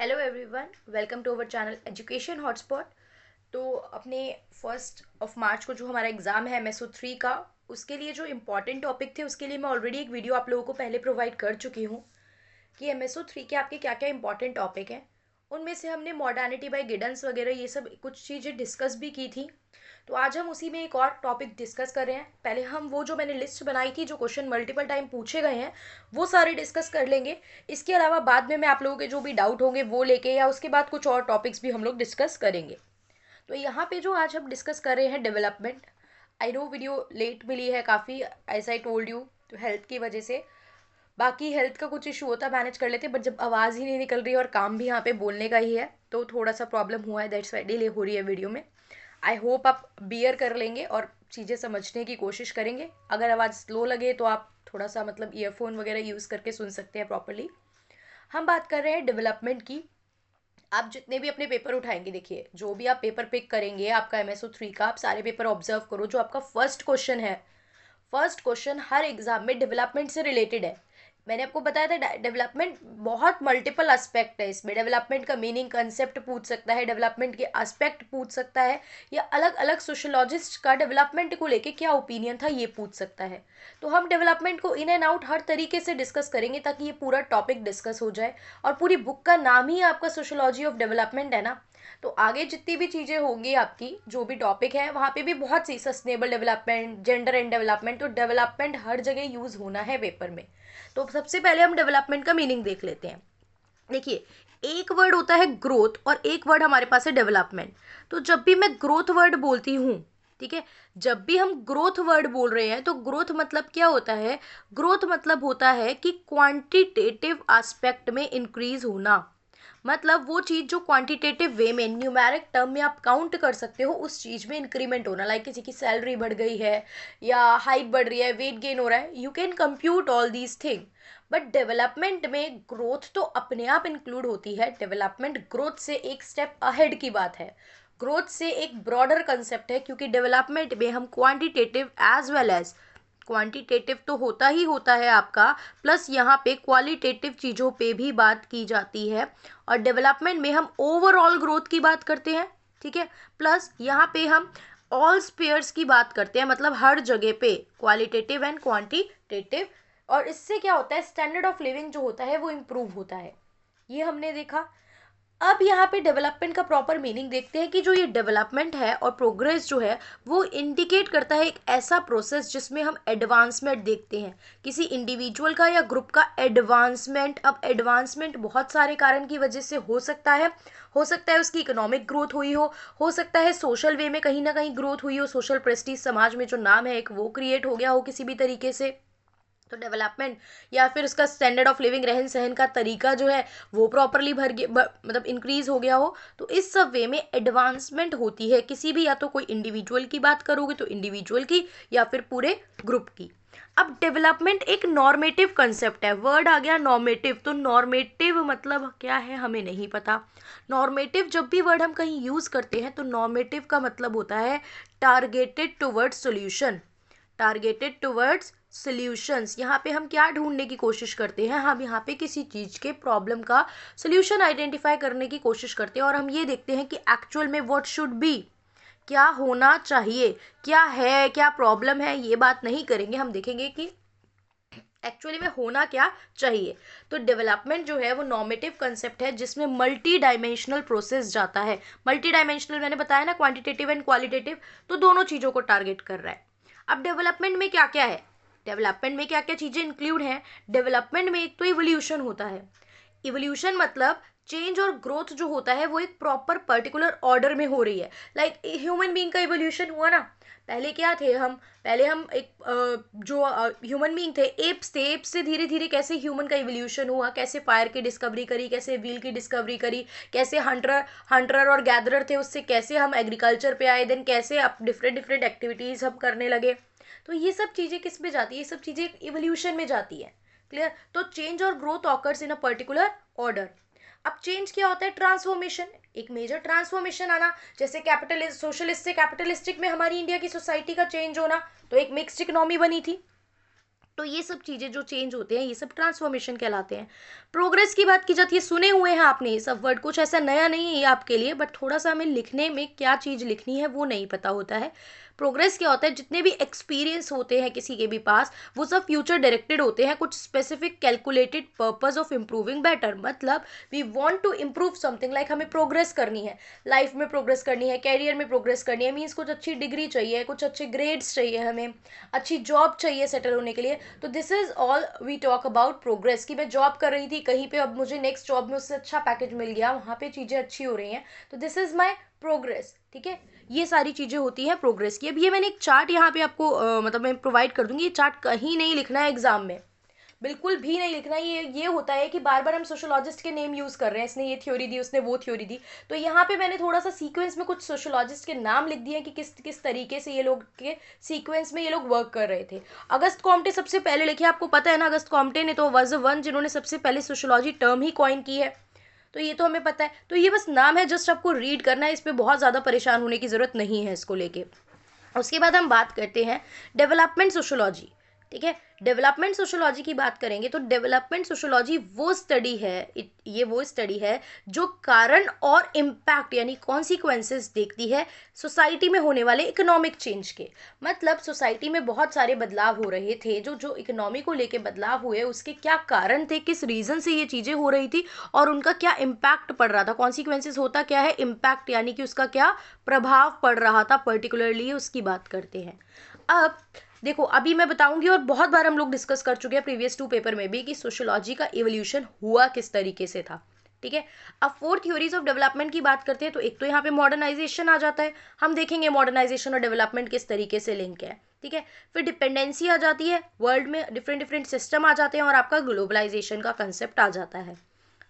Hello everyone, welcome to our channel education hotspot. तो अपने 1 मार्च को जो हमारा एग्ज़ाम है MSO 3 का, उसके लिए जो इम्पॉर्टेंट टॉपिक थे उसके लिए मैं ऑलरेडी एक वीडियो आप लोगों को पहले प्रोवाइड कर चुकी हूँ कि MSO 3 के आपके क्या क्या इंपॉर्टेंट टॉपिक हैं। उनमें से हमने मॉडर्निटी बाय गिडन्स वगैरह ये सब कुछ चीज़ें डिस्कस भी की थी। तो आज हम उसी में एक और टॉपिक डिस्कस कर रहे हैं। पहले हम वो जो मैंने लिस्ट बनाई थी, जो क्वेश्चन मल्टीपल टाइम पूछे गए हैं, वो सारे डिस्कस कर लेंगे। इसके अलावा बाद में मैं आप लोगों के जो भी डाउट होंगे वो लेके, या उसके बाद कुछ और टॉपिक्स भी हम लोग डिस्कस करेंगे। तो यहाँ पे जो आज हम डिस्कस कर रहे हैं, development. I know video late मिली है काफ़ी, एज आई टोल्ड यू, तो हेल्थ की वजह से। बाकी हेल्थ का कुछ इशू होता मैनेज कर लेते, बट जब आवाज़ ही नहीं निकल रही है और काम भी यहाँ पे बोलने का ही है, तो थोड़ा सा प्रॉब्लम हुआ है, दैट्स वाई डिले हो रही है वीडियो में। आई होप आप बियर कर लेंगे और चीज़ें समझने की कोशिश करेंगे। अगर आवाज़ स्लो लगे तो आप थोड़ा सा मतलब ईयरफोन वगैरह यूज़ करके सुन सकते हैं प्रॉपरली। हम बात कर रहे हैं डेवलपमेंट की। आप जितने भी अपने पेपर उठाएंगे, देखिए जो भी आप पेपर पिक करेंगे आपका MSO 3 का, आप सारे पेपर ऑब्जर्व करो। जो आपका फर्स्ट क्वेश्चन है, फर्स्ट क्वेश्चन हर एग्जाम में डेवलपमेंट से रिलेटेड है। मैंने आपको बताया था डेवलपमेंट बहुत मल्टीपल एस्पेक्ट है। इसमें डेवलपमेंट का मीनिंग, कंसेप्ट पूछ सकता है, डेवलपमेंट के एस्पेक्ट पूछ सकता है, या अलग अलग सोशोलॉजिस्ट का डेवलपमेंट को लेके क्या ओपिनियन था ये पूछ सकता है। तो हम डेवलपमेंट को इन एंड आउट हर तरीके से डिस्कस करेंगे ताकि ये पूरा टॉपिक डिस्कस हो जाए। और पूरी बुक का नाम ही आपका सोशोलॉजी ऑफ डेवलपमेंट है ना। तो आगे जितनी भी चीज़ें होंगी, आपकी जो भी टॉपिक है वहाँ पे भी बहुत सी sustainable development, gender and development, तो डेवलपमेंट हर जगह यूज़ होना है पेपर में। तो सबसे पहले हम डेवलपमेंट का मीनिंग देख लेते हैं। देखिए, एक वर्ड होता है ग्रोथ और एक वर्ड हमारे पास है डेवलपमेंट। तो जब भी मैं ग्रोथ वर्ड बोलती हूँ, ठीक है, जब भी हम ग्रोथ वर्ड बोल रहे हैं तो ग्रोथ मतलब क्या होता है? ग्रोथ मतलब होता है कि क्वांटिटेटिव एस्पेक्ट में इंक्रीज होना। मतलब वो चीज़ जो क्वांटिटेटिव वे में, न्यूमेरिक टर्म में आप काउंट कर सकते हो, उस चीज़ में इंक्रीमेंट होना। लाइक किसी की सैलरी बढ़ गई है, या हाइट बढ़ रही है, वेट गेन हो रहा है, you can compute all these thing. But development में ग्रोथ तो अपने आप इंक्लूड होती है। डेवलपमेंट ग्रोथ से एक स्टेप अहेड की बात है, ग्रोथ से एक ब्रॉडर कंसेप्ट है, क्योंकि डेवलपमेंट में हम quantitative as well as, quantitative तो होता ही होता है आपका, प्लस यहाँ पे क्वालिटेटिव चीज़ों पे भी बात की जाती है। और डेवलपमेंट में हम ओवरऑल ग्रोथ की बात करते हैं, ठीक है। प्लस यहाँ पे हम ऑल स्पेयर्स की बात करते हैं, मतलब हर जगह पे क्वालिटेटिव एंड क्वांटिटेटिव। और इससे क्या होता है, स्टैंडर्ड ऑफ लिविंग जो होता है वो इम्प्रूव होता है। ये हमने देखा। अब यहाँ पे डेवलपमेंट का प्रॉपर मीनिंग देखते हैं कि जो ये डेवलपमेंट है और प्रोग्रेस जो है वो इंडिकेट करता है एक ऐसा प्रोसेस जिसमें हम एडवांसमेंट देखते हैं, किसी इंडिविजुअल का या ग्रुप का एडवांसमेंट। अब एडवांसमेंट बहुत सारे कारण की वजह से हो सकता है उसकी इकोनॉमिक ग्रोथ हुई हो सकता है सोशल वे में कहीं ना कहीं ग्रोथ हुई हो, सोशल प्रेस्टीज, समाज में जो नाम है एक वो क्रिएट हो गया हो किसी भी तरीके से। तो डेवलपमेंट, या फिर उसका स्टैंडर्ड ऑफ लिविंग, रहन सहन का तरीका जो है वो प्रॉपरली मतलब इंक्रीज हो गया हो। तो इस सब वे में एडवांसमेंट होती है किसी भी, या तो कोई इंडिविजुअल की बात करोगे तो इंडिविजुअल की, या फिर पूरे ग्रुप की। अब डेवलपमेंट एक नॉर्मेटिव कंसेप्ट है। वर्ड आ गया नॉर्मेटिव, तो नॉर्मेटिव मतलब क्या है हमें नहीं पता। नॉर्मेटिव जब भी वर्ड हम कहीं यूज करते हैं तो नॉर्मेटिव का मतलब होता है targeted towards solution, targeted towards solutions. यहाँ पे हम क्या ढूंढने की कोशिश करते हैं? हम यहाँ पे किसी चीज़ के प्रॉब्लम का सॉल्यूशन आइडेंटिफाई करने की कोशिश करते हैं, और हम ये देखते हैं कि एक्चुअल में व्हाट शुड बी, क्या होना चाहिए, क्या है, क्या प्रॉब्लम है, ये बात नहीं करेंगे। हम देखेंगे कि एक्चुअली में होना क्या चाहिए। तो डेवलपमेंट जो है वो नॉर्मेटिव कंसेप्ट है जिसमें मल्टी डायमेंशनल प्रोसेस जाता है। मल्टी डायमेंशनल मैंने बताया ना, क्वांटिटेटिव एंड क्वालिटेटिव, तो दोनों चीज़ों को टारगेट कर रहा है। अब डेवलपमेंट में क्या क्या है, डेवलपमेंट में क्या क्या चीज़ें इंक्लूड हैं? डेवलपमेंट में एक तो इवोल्यूशन होता है। इवोल्यूशन मतलब चेंज और ग्रोथ जो होता है वो एक प्रॉपर पर्टिकुलर ऑर्डर में हो रही है। लाइक ह्यूमन बीइंग का इवोल्यूशन हुआ ना। पहले क्या थे हम? पहले हम एक जो ह्यूमन बीइंग थे, एप्स थे। एप्स से धीरे धीरे कैसे ह्यूमन का इवोल्यूशन हुआ, कैसे फायर की डिस्कवरी करी, कैसे व्हील की डिस्कवरी करी, कैसे हंटर हंटर और गैदरर थे, उससे कैसे हम एग्रीकल्चर पे आए, देन कैसे अब डिफरेंट डिफरेंट एक्टिविटीज़ हम करने लगे। तो ये सब चीज़ें किस में जाती है? ये सब चीज़ें इवोल्यूशन में जाती है। क्लियर? तो चेंज और growth occurs in a particular order. अब चेंज क्या होता है? ट्रांसफॉर्मेशन, एक मेजर ट्रांसफॉर्मेशन आना। जैसे कैपिटलिस्ट, सोशलिस्ट से कैपिटलिस्टिक में हमारी इंडिया की सोसाइटी का चेंज होना, तो एक मिक्स्ड इकोनॉमी बनी थी। तो ये सब चीज़ें जो चेंज होते हैं ये सब ट्रांसफॉर्मेशन कहलाते हैं। प्रोग्रेस की बात की जाती है, सुने हुए हैं आपने ये सब वर्ड, कुछ ऐसा नया नहीं है ये आपके लिए, बट थोड़ा सा हमें लिखने में क्या चीज़ लिखनी है वो नहीं पता होता है। प्रोग्रेस क्या होता है, जितने भी एक्सपीरियंस होते हैं किसी के भी पास वो सब फ्यूचर डायरेक्टेड होते हैं, कुछ specific calculated purpose of improving better. मतलब we want to improve something, like हमें प्रोग्रेस करनी है, लाइफ में प्रोग्रेस करनी है, कैरियर में प्रोग्रेस करनी है, मीन्स कुछ अच्छी डिग्री चाहिए, कुछ अच्छे ग्रेड्स चाहिए, हमें अच्छी जॉब चाहिए सेटल होने के लिए। तो this is all we talk about progress, कि मैं जॉब कर रही थी कहीं पे, अब मुझे नेक्स्ट जॉब में उससे अच्छा पैकेज मिल गया, वहाँ पे चीज़ें अच्छी हो रही हैं, तो दिस इज माई प्रोग्रेस। ठीक है, ये सारी चीज़ें होती हैं प्रोग्रेस की। अब ये मैंने एक चार्ट यहाँ पे आपको मतलब मैं प्रोवाइड कर दूंगी, ये चार्ट कहीं नहीं लिखना है एग्जाम में, बिल्कुल भी नहीं लिखना। ये होता है कि बार बार हम सोशोलॉजिस्ट के नेम यूज़ कर रहे हैं, इसने ये थ्योरी दी, उसने वो थ्योरी दी, तो यहाँ पे मैंने थोड़ा सा सीक्वेंस में कुछ सोशोलॉजिस्ट के नाम लिख दिए कि किस किस तरीके से ये लोग के सीक्वेंस में ये लोग वर्क कर रहे थे। अगस्त कॉम्टे सबसे पहले लिखे, आपको पता है ना, अगस्त कॉम्टे ने तो वाज द वन जिन्होंने सबसे पहले सोशोलॉजी टर्म ही कॉइन की है, तो ये तो हमें पता है। तो ये बस नाम है, जस्ट आपको रीड करना है, इस पर बहुत ज़्यादा परेशान होने की ज़रूरत नहीं है इसको लेके। उसके बाद हम बात करते हैं डेवलपमेंट सोशोलॉजी। ठीक है, डेवलपमेंट सोशोलॉजी की बात करेंगे तो डेवलपमेंट सोशोलॉजी वो स्टडी है, ये वो स्टडी है जो कारण और इम्पैक्ट यानी कॉन्सिक्वेंसेस देखती है सोसाइटी में होने वाले इकोनॉमिक चेंज के। मतलब सोसाइटी में बहुत सारे बदलाव हो रहे थे, जो जो इकोनॉमी को लेके बदलाव हुए उसके क्या कारण थे, किस रीज़न से ये चीज़ें हो रही थी और उनका क्या इम्पैक्ट पड़ रहा था। कॉन्सिक्वेंसेस होता क्या है, इम्पैक्ट यानी कि उसका क्या प्रभाव पड़ रहा था पर्टिकुलरली, उसकी बात करते हैं। अब देखो, अभी मैं बताऊंगी और बहुत बार हम लोग डिस्कस कर चुके हैं प्रीवियस 2 पेपर में भी कि सोशियोलॉजी का इवोल्यूशन हुआ किस तरीके से था। ठीक है, अब 4 थ्योरीज ऑफ डेवलपमेंट की बात करते हैं तो एक तो यहाँ पे मॉडर्नाइजेशन आ जाता है, हम देखेंगे मॉडर्नाइजेशन और डेवलपमेंट किस तरीके से लिंक है। ठीक है, फिर डिपेंडेंसी आ जाती है, वर्ल्ड में डिफरेंट डिफरेंट सिस्टम आ जाते हैं और आपका ग्लोबलाइजेशन का कंसेप्ट आ जाता है।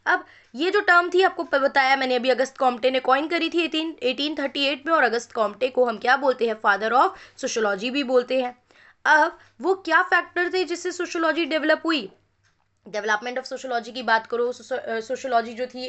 अब ये जो टर्म थी आपको बताया मैंने अभी, अगस्त कॉम्टे ने कॉइन करी थी 1838 में, और अगस्त कॉम्टे को हम क्या बोलते हैं, फादर ऑफ सोशोलॉजी भी बोलते हैं। अब वो क्या फैक्टर थे जिससे सोशोलॉजी डेवलप हुई, डेवलपमेंट ऑफ सोशोलॉजी की बात करो, सोशोलॉजी जो थी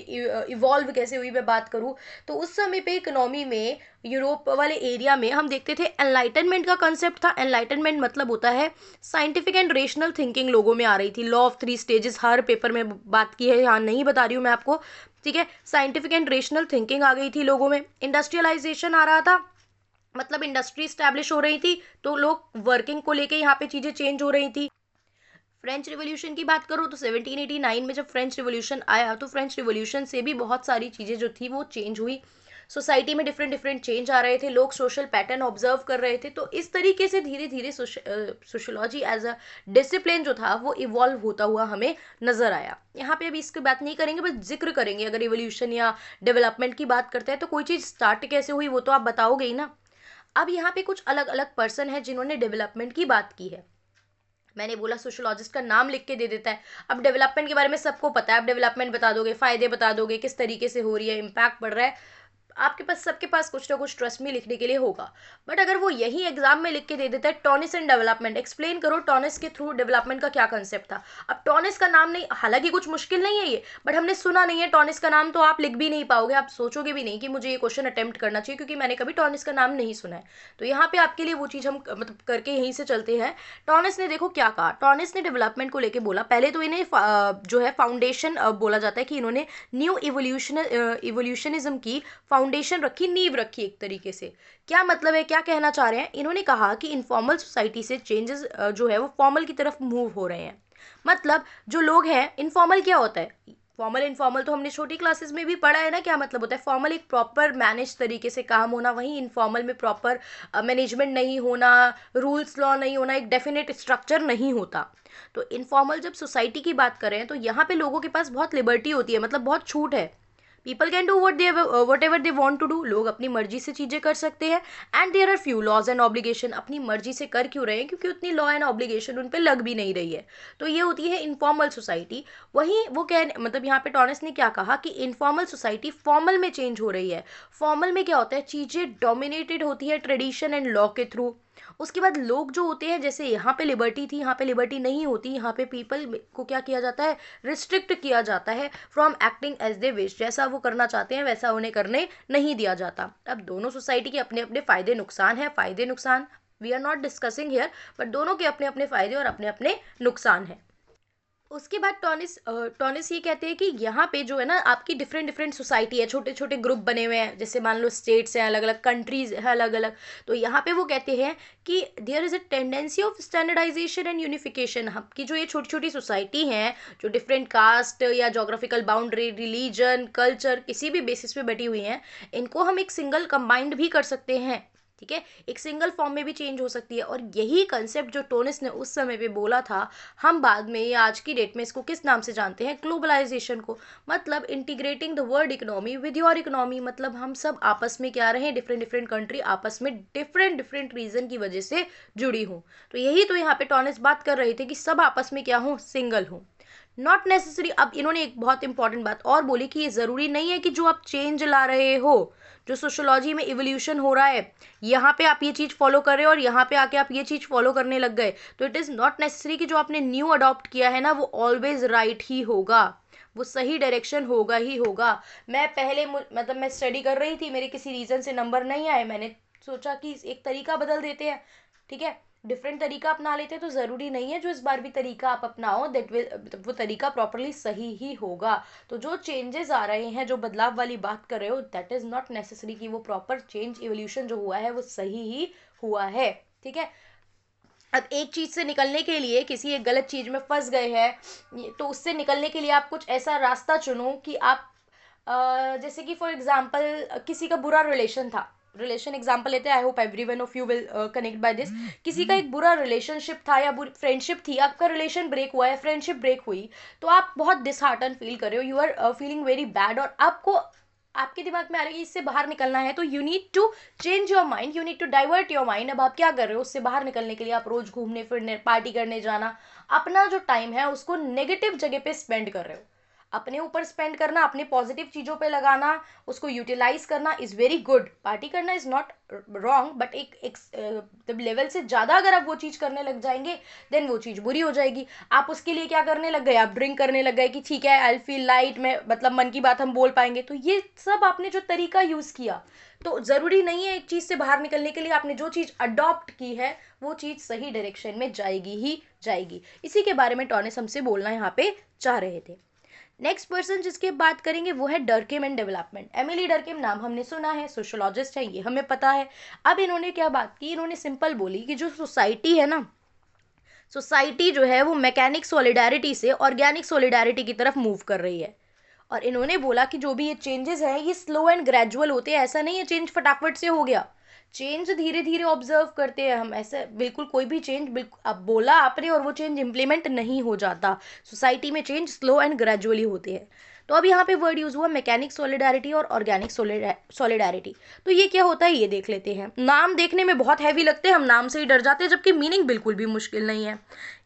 इवॉल्व कैसे हुई मैं बात करूँ, तो उस समय पे इकोनॉमी में यूरोप वाले एरिया में हम देखते थे एनलाइटनमेंट का कंसेप्ट था। एनलाइटनमेंट मतलब होता है साइंटिफिक एंड रेशनल थिंकिंग लोगों में आ रही थी। Law of 3 stages her paper में बात की है, यहाँ नहीं बता रही हूँ मैं आपको। ठीक है, साइंटिफिक एंड रेशनल थिंकिंग आ गई थी लोगों में, इंडस्ट्रियलाइजेशन आ रहा था, मतलब इंडस्ट्री स्टैब्लिश हो रही थी, तो लोग वर्किंग को लेके यहाँ पे चीज़ें चेंज हो रही थी। फ्रेंच रिवॉल्यूशन की बात करो तो 1789 में जब फ्रेंच रिवॉल्यूशन आया तो फ्रेंच रिवॉल्यूशन से भी बहुत सारी चीज़ें जो थी वो चेंज हुई, सोसाइटी में डिफरेंट डिफरेंट चेंज आ रहे थे, लोग सोशल पैटर्न ऑब्जर्व कर रहे थे। तो इस तरीके से धीरे धीरे सोशोलॉजी एज अ डिसिप्लिन जो था वो इवॉल्व होता हुआ हमें नजर आया। यहाँ पे अभी इसकी बात नहीं करेंगे, बस जिक्र करेंगे। अगर इवोल्यूशन या डेवलपमेंट की बात करते हैं तो कोई चीज़ स्टार्ट कैसे हुई वो तो आप बताओगे ही ना। अब यहाँ पे कुछ अलग अलग पर्सन है जिन्होंने डेवलपमेंट की बात की है। मैंने बोला सोशोलॉजिस्ट का नाम लिख के दे देता है। अब डेवलपमेंट के बारे में सबको पता है, आप डेवलपमेंट बता दोगे, फायदे बता दोगे, किस तरीके से हो रही है, इम्पैक्ट पड़ रहा है, आपके पास सबके पास कुछ ना कुछ ट्रस्ट में लिखने के लिए होगा। बट अगर वो यही एग्जाम में लिख के दे देता है टॉनिस एंड डेवलपमेंट, एक्सप्लेन करो टॉनिस के थ्रू डेवलपमेंट का क्या कंसेप्ट था। अब टॉनिस का नाम नहीं, हालांकि कुछ मुश्किल नहीं है ये, बट हमने सुना नहीं है टॉनिस का नाम, तो आप लिख भी नहीं पाओगे, आप सोचोगे भी नहीं कि मुझे ये क्वेश्चन अटेम्प्ट करना चाहिए क्योंकि मैंने कभी टॉनिस का नाम नहीं सुना है। तो यहाँ पे आपके लिए वो चीज़ हम मतलब करके यहीं से चलते हैं। टॉनिस ने देखो क्या कहा, टॉनिस ने डेवलपमेंट को लेके बोला, पहले तो इन्हें जो है फाउंडेशन बोला जाता है कि इन्होंने न्यू इवोल्यूशनिज्म की फाउंडेशन रखी, नींव रखी एक तरीके से। क्या मतलब है, क्या कहना चाह रहे हैं, इन्होंने कहा कि इनफॉर्मल सोसाइटी से चेंजेस जो है वो फॉर्मल की तरफ मूव हो रहे हैं। मतलब जो लोग हैं, इनफॉर्मल क्या होता है, फॉर्मल इनफॉर्मल तो हमने छोटी क्लासेस में भी पढ़ा है ना, क्या मतलब होता है। फॉर्मल एक प्रॉपर मैनेज तरीके से काम होना, वहीं इनफॉर्मल में प्रॉपर मैनेजमेंट नहीं होना, रूल्स लॉ नहीं होना, एक डेफिनेट स्ट्रक्चर नहीं होता। तो इनफॉर्मल जब सोसाइटी की बात करें तो यहाँ पे लोगों के पास बहुत लिबर्टी होती है, मतलब बहुत छूट है। People can do whatever they want to do, लोग अपनी मर्जी से चीज़ें कर सकते हैं। And there are few laws and obligation, अपनी मर्जी से कर क्यों रहे हैं, क्योंकि उतनी लॉ एंड ऑब्लिगेशन उन पर लग भी नहीं रही है। तो ये होती है इनफॉर्मल सोसाइटी। वहीं वो मतलब यहाँ पे टॉनस ने क्या कहा कि इनफॉर्मल सोसाइटी फॉर्मल में चेंज हो रही है। फॉर्मल में क्या होता है, चीज़ें डोमिनेटेड होती है ट्रेडिशन एंड लॉ के थ्रू। उसके बाद लोग जो होते हैं, जैसे यहाँ पे लिबर्टी थी, यहाँ पे लिबर्टी नहीं होती, यहाँ पे पीपल को क्या किया जाता है, रिस्ट्रिक्ट किया जाता है from acting as they wish, जैसा वो करना चाहते हैं वैसा उन्हें करने नहीं दिया जाता। अब दोनों सोसाइटी के अपने अपने फायदे नुकसान है, फायदे नुकसान we are not discussing here, but दोनों के अपने अपने फ़ायदे और अपने अपने नुकसान हैं। उसके बाद टॉनिस ये कहते हैं कि यहाँ पे जो है ना आपकी डिफरेंट डिफरेंट सोसाइटी है, छोटे छोटे ग्रुप बने हुए हैं, जैसे मान लो स्टेट्स हैं अलग अलग, कंट्रीज है अलग अलग। तो यहाँ पे वो कहते हैं कि there is a tendency of standardization and unification. आपकी जो ये छोटी छोटी सोसाइटी हैं, जो डिफरेंट कास्ट या जोग्राफिकल बाउंड्री, रिलीजन, कल्चर किसी भी बेसिस पे बैठी हुई हैं, इनको हम एक सिंगल कंबाइंड भी कर सकते हैं। ठीक है, एक सिंगल फॉर्म में भी चेंज हो सकती है। और यही कंसेप्ट जो टोनिस ने उस समय पे बोला था, हम बाद में या आज की डेट में इसको किस नाम से जानते हैं, ग्लोबलाइजेशन को। मतलब integrating the world economy with your economy, मतलब हम सब आपस में क्या रहे, डिफरेंट डिफरेंट कंट्री आपस में डिफरेंट डिफरेंट रीजन की वजह से जुड़ी हूँ। तो यही तो यहाँ पे टोनिस बात कर रहे थे कि सब आपस में क्या हो, सिंगल हो, नॉट नेसेसरी। अब इन्होंने एक बहुत इंपॉर्टेंट बात और बोली कि ये ज़रूरी नहीं है कि जो आप चेंज ला रहे हो, जो सोशोलॉजी में इवोल्यूशन हो रहा है, यहाँ पे आप ये चीज़ फॉलो कर रहे हो और यहाँ पे आके आप ये चीज़ फॉलो करने लग गए, तो इट इज़ नॉट नेसेसरी कि जो आपने न्यू अडॉप्ट किया है ना वो ऑलवेज राइट ही होगा, वो सही डायरेक्शन होगा ही होगा। मैं पहले मतलब मैं स्टडी कर रही थी, मेरे किसी रीज़न से नंबर नहीं आए, मैंने सोचा कि एक तरीका बदल देते हैं, ठीक है, डिफरेंट तरीका अपना लेते हैं। तो ज़रूरी नहीं है जो इस बार भी तरीका आप अपनाओ दैट विल, वो तरीका प्रॉपरली सही ही होगा। तो जो चेंजेस आ रहे हैं, जो बदलाव वाली बात कर रहे हो, दैट इज़ नॉट नेसेसरी कि वो प्रॉपर चेंज इवोल्यूशन जो हुआ है वो सही ही हुआ है। ठीक है, अब एक चीज़ से निकलने के लिए, किसी एक गलत चीज़ में फंस गए हैं, तो उससे निकलने के लिए आप कुछ ऐसा रास्ता चुनो कि आप जैसे कि फॉर एग्जांपल किसी का बुरा रिलेशन था, रिलेशन एग्जांपल लेते हैं, I hope everyone of you will connect by this. किसी का एक बुरा रिलेशनशिप था या बुरी फ्रेंडशिप थी, आपका रिलेशन ब्रेक हुआ है, फ्रेंडशिप ब्रेक हुई, तो आप बहुत डिसहार्टन फील कर रहे हो, you are feeling very bad, और आपको आपके दिमाग में आ रहा है कि इससे बाहर निकलना है, तो you need to change your mind, you need to divert your mind. अब आप क्या कर रहे हो, उससे बाहर निकलने के लिए आप रोज घूमने फिरने, पार्टी करने जाना, अपना जो टाइम है उसको नेगेटिव जगह पे स्पेंड कर रहे हो। अपने ऊपर स्पेंड करना, अपने पॉजिटिव चीज़ों पे लगाना, उसको यूटिलाइज करना इज़ वेरी गुड। पार्टी करना इज़ नॉट रॉन्ग, बट एक लेवल से ज़्यादा अगर आप वो चीज़ करने लग जाएंगे देन वो चीज़ बुरी हो जाएगी। आप उसके लिए क्या करने लग गए, आप ड्रिंक करने लग गए कि ठीक है आई फील लाइट, में मतलब मन की बात हम बोल पाएंगे। तो ये सब आपने जो तरीका यूज़ किया, तो ज़रूरी नहीं है एक चीज़ से बाहर निकलने के लिए आपने जो चीज़ अडॉप्ट की है वो चीज़ सही डायरेक्शन में जाएगी ही जाएगी। इसी के बारे में टॉनिस हमसे बोलना यहाँ पे चाह रहे थे। नेक्स्ट पर्सन जिसकी बात करेंगे वो है डर्केम एंड डेवलपमेंट। एमिली डर्केम नाम हमने सुना है, सोशोलॉजिस्ट है, ये हमें पता है। अब इन्होंने क्या बात की, इन्होंने सिंपल बोली कि जो सोसाइटी है ना, सोसाइटी जो है वो मैकेनिक सॉलिडारिटी से ऑर्गेनिक सॉलिडारिटी की तरफ मूव कर रही है। और इन्होंने बोला कि जो भी ये चेंजेस हैं ये स्लो एंड ग्रेजुअल होते हैं, ऐसा नहीं है चेंज फटाफट से हो गया, चेंज धीरे धीरे ऑब्जर्व करते हैं हम। ऐसे बिल्कुल कोई भी चेंज बिल्कुल अब बोला आपने और वो चेंज इंप्लीमेंट नहीं हो जाता, सोसाइटी में चेंज स्लो एंड ग्रेजुअली होते हैं। तो अब यहाँ पे वर्ड यूज हुआ मैकेनिक सॉलिडारिटी और ऑर्गेनिक सॉलिडारिटी। तो ये क्या होता है ये देख लेते हैं। नाम देखने में बहुत हैवी लगते हैं, हम नाम से ही डर जाते हैं, जबकि मीनिंग बिल्कुल भी मुश्किल नहीं है।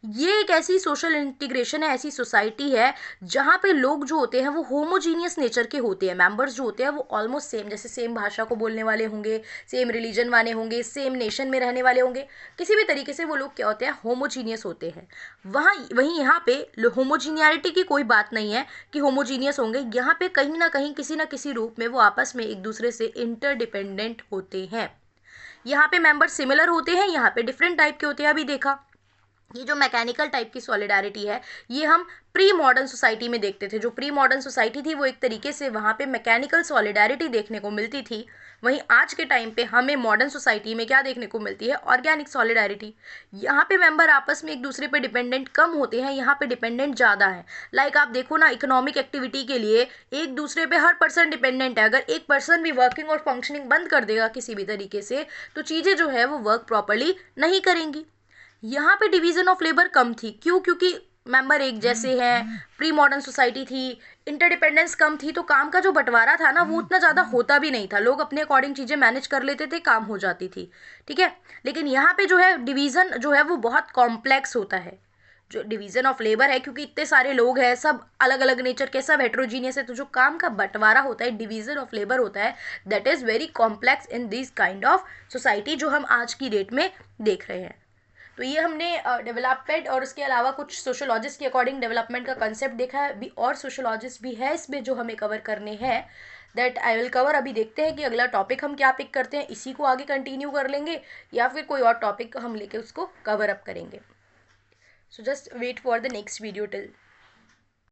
ये एक ऐसी सोशल इंटीग्रेशन है, ऐसी सोसाइटी है जहाँ पे लोग जो होते हैं वो होमोजीनियस नेचर के होते हैं, मेंबर्स जो होते हैं वो ऑलमोस्ट सेम, जैसे सेम भाषा को बोलने वाले होंगे, सेम रिलीजन वाले होंगे, सेम नेशन में रहने वाले होंगे, किसी भी तरीके से वो लोग क्या होते हैं, होमोजीनियस होते हैं। वहीं यहाँ पे होमोजीनियरिटी की कोई बात नहीं है कि होमोजीनियस होंगे, यहाँ पे कहीं ना किसी रूप में वो आपस में एक दूसरे से इंटरडिपेंडेंट होते हैं। यहाँ पे मेंबर सिमिलर होते हैं, यहाँ पे डिफरेंट टाइप के होते हैं। अभी देखा ये जो मैकेनिकल टाइप की सॉलिडारिटी है ये हम प्री मॉडर्न सोसाइटी में देखते थे। जो प्री मॉडर्न सोसाइटी थी वो एक तरीके से वहाँ पे मैकेनिकल सॉलिडारिटी देखने को मिलती थी। वहीं आज के टाइम पे हमें मॉडर्न सोसाइटी में क्या देखने को मिलती है, ऑर्गेनिक सॉलिडारिटी। यहाँ पे मेंबर आपस में एक दूसरे पे डिपेंडेंट कम होते हैं, यहाँ पे डिपेंडेंट ज़्यादा है। लाइक आप देखो ना, इकोनॉमिक एक्टिविटी के लिए एक दूसरे पे हर पर्सन डिपेंडेंट है। अगर एक पर्सन भी वर्किंग और फंक्शनिंग बंद कर देगा किसी भी तरीके से तो चीज़ें जो है वो वर्क प्रॉपरली नहीं करेंगी। यहाँ पे डिवीजन ऑफ लेबर कम थी, क्यों? क्योंकि मेंबर एक जैसे हैं, प्री मॉडर्न सोसाइटी थी, इंटरडिपेंडेंस कम थी, तो काम का जो बंटवारा था ना वो उतना ज़्यादा होता भी नहीं था, लोग अपने अकॉर्डिंग चीज़ें मैनेज कर लेते थे, काम हो जाती थी। ठीक है, लेकिन यहाँ पे जो है डिवीज़न जो है वो बहुत कॉम्प्लेक्स होता है। जो डिवीज़न ऑफ लेबर है, क्योंकि इतने सारे लोग हैं, सब अलग अलग नेचर के, सब हेट्रोजीनियस है, तो जो काम का बंटवारा होता है, डिवीज़न ऑफ लेबर होता है, that is very complex in this kind of society जो हम आज की डेट में देख रहे हैं। तो ये हमने डेवलपमेंट और उसके अलावा कुछ सोशोलॉजिस्ट के अकॉर्डिंग डेवलपमेंट का कंसेप्ट देखा है। अभी और सोशोलॉजिस्ट भी है इसमें जो हमें कवर करने हैं, दैट आई विल कवर। अभी देखते हैं कि अगला टॉपिक हम क्या पिक करते हैं, इसी को आगे कंटिन्यू कर लेंगे या फिर कोई और टॉपिक हम लेके उसको कवर अप करेंगे। So just wait for the next video till